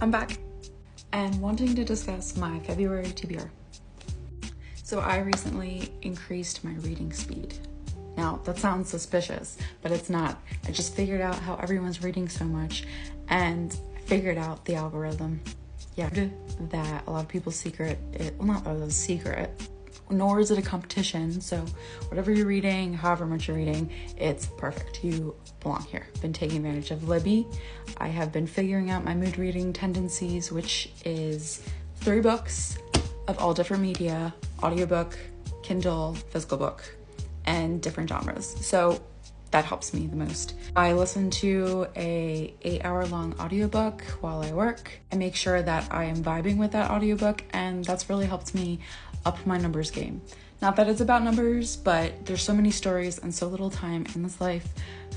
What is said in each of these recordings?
I'm back and wanting to discuss my February TBR. So I recently increased my reading speed. Now that sounds suspicious, but it's not. I just figured out how everyone's reading so much and figured out the algorithm. Yeah, that a lot of people's secret, not a secret, nor is it a competition. So whatever you're reading, however much you're reading, it's perfect. You belong here. Been taking advantage of Libby. I have been figuring out my mood reading tendencies, which is 3 books of all different media: audiobook, Kindle, physical book, and different genres. So that helps me the most. I listen to a 8-hour-long audiobook while I work. I make sure that I am vibing with that audiobook, and that's really helped me up my numbers game. Not that it's about numbers, but there's so many stories and so little time in this life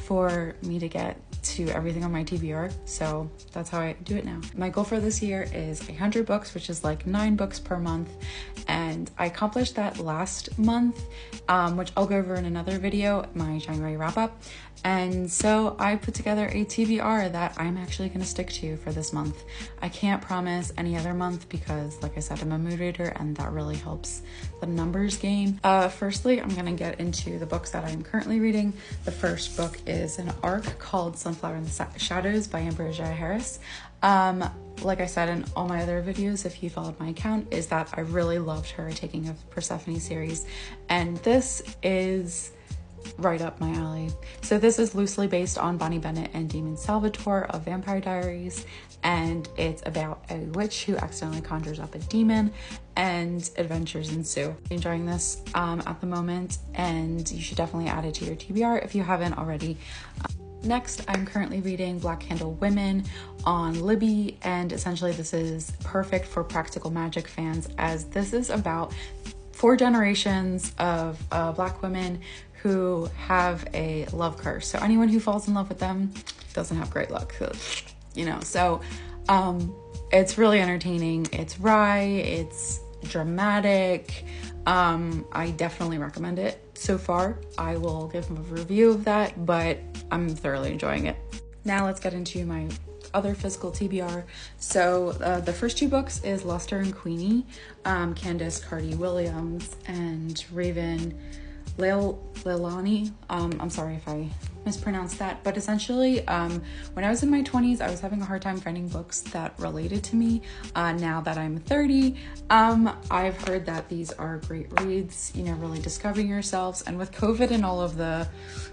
for me to get to everything on my TBR, so that's how I do it now. My goal for this year is 100 books, which is like 9 books per month, and I accomplished that last month, which I'll go over in another video, my January wrap up. And so I put together a TBR that I'm actually going to stick to for this month. I can't promise any other month because, like I said, I'm a mood reader and that really helps the numbers game. Firstly, I'm going to get into the books that I'm currently reading. The first book is an arc called Sunflower in the Shadows by Ambrosia Harris. Like I said in all my other videos, if you followed my account, is that I really loved her Taking of Persephone series, and this is right up my alley. So this is loosely based on Bonnie Bennett and Damon Salvatore of Vampire Diaries, and it's about a witch who accidentally conjures up a demon and adventures ensue. Enjoying this at the moment, and you should definitely add it to your TBR if you haven't already. Next, I'm currently reading Black Candle Women on Libby, and essentially this is perfect for practical magic fans, as this is about 4 generations of Black women who have a love curse. So anyone who falls in love with them doesn't have great luck, you know. So it's really entertaining. It's wry, it's dramatic. I definitely recommend it. So far, I will give a review of that, but I'm thoroughly enjoying it. Now let's get into my other physical TBR. So the first 2 books is Luster and Queenie, Candace Carty Williams and Raven Leilani. I'm sorry if I mispronounced that, but essentially when I was in my 20s, I was having a hard time finding books that related to me. Now that I'm 30, I've heard that these are great reads, you know, really discovering yourselves. And with COVID and all of the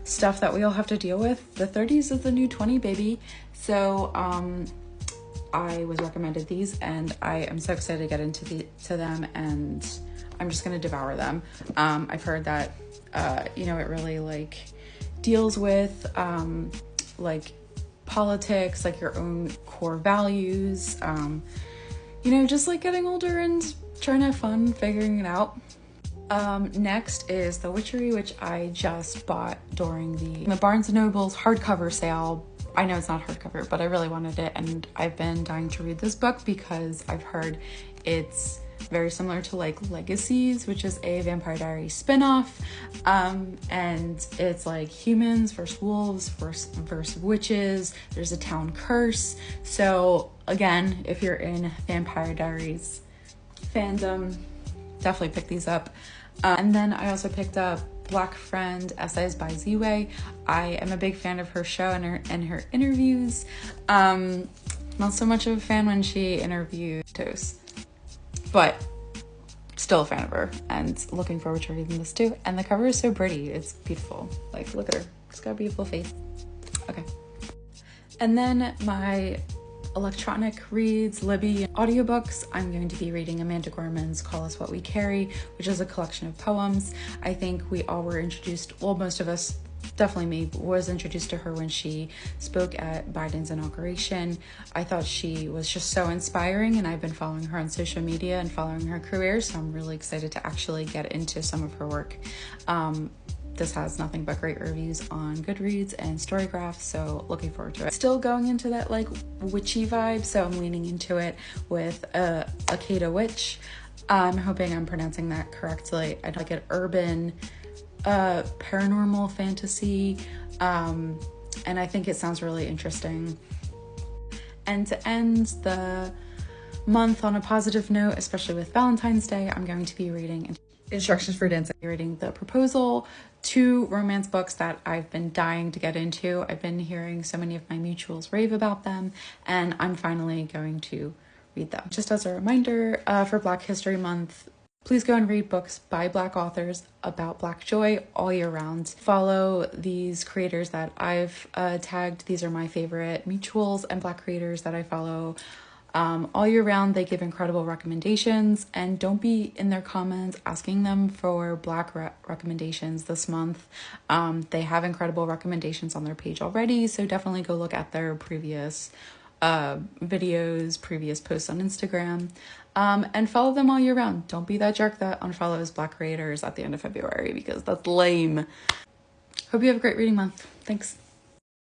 stuff that we all have to deal with, the 30s is the new 20, baby. So I was recommended these, and I am so excited to get into them, and I'm just gonna devour them. I've heard that you know, it really like deals with like politics, like your own core values, you know, just like getting older and trying to have fun figuring it out. Next is The Witchery, which I just bought during the Barnes & Noble's hardcover sale. I know it's not hardcover, but I really wanted it, and I've been dying to read this book because I've heard it's very similar to like Legacies, which is a Vampire Diaries spin-off, and it's like humans versus wolves versus witches. There's a town curse. So again, if you're in Vampire Diaries fandom, definitely pick these up. And then I also picked up Black Friend Essays by Z-Way. I am a big fan of her show and her interviews. Not so much of a fan when she interviewed Toast, but still a fan of her and looking forward to reading this too. And the cover is so pretty. It's beautiful. Like, look at her. She's got a beautiful face. Okay. And then my electronic reads, Libby audiobooks, I'm going to be reading Amanda Gorman's Call Us What We Carry, which is a collection of poems. I think we all were introduced, well, most of us, definitely me, was introduced to her when she spoke at Biden's inauguration. I thought she was just so inspiring, and I've been following her on social media and following her career, so I'm really excited to actually get into some of her work. This has nothing but great reviews on Goodreads and Storygraph, so looking forward to it. Still going into that like witchy vibe, so I'm leaning into it with Akeda Witch. I'm hoping I'm pronouncing that correctly. I'd like an urban paranormal fantasy, and I think it sounds really interesting. And to end the month on a positive note, especially with Valentine's Day, I'm going to be reading Instructions for Dancing. Reading The Proposal, two romance books that I've been dying to get into. I've been hearing so many of my mutuals rave about them, and I'm finally going to read them. Just as a reminder, for Black History Month, please go and read books by Black authors about Black joy all year round. Follow these creators that I've tagged. These are my favorite mutuals and Black creators that I follow all year round. They give incredible recommendations, and don't be in their comments asking them for Black recommendations this month. They have incredible recommendations on their page already, so definitely go look at their previous videos, previous posts on Instagram, and follow them all year round. Don't be that jerk that unfollows Black creators at the end of February, because that's lame. Hope you have a great reading month. Thanks.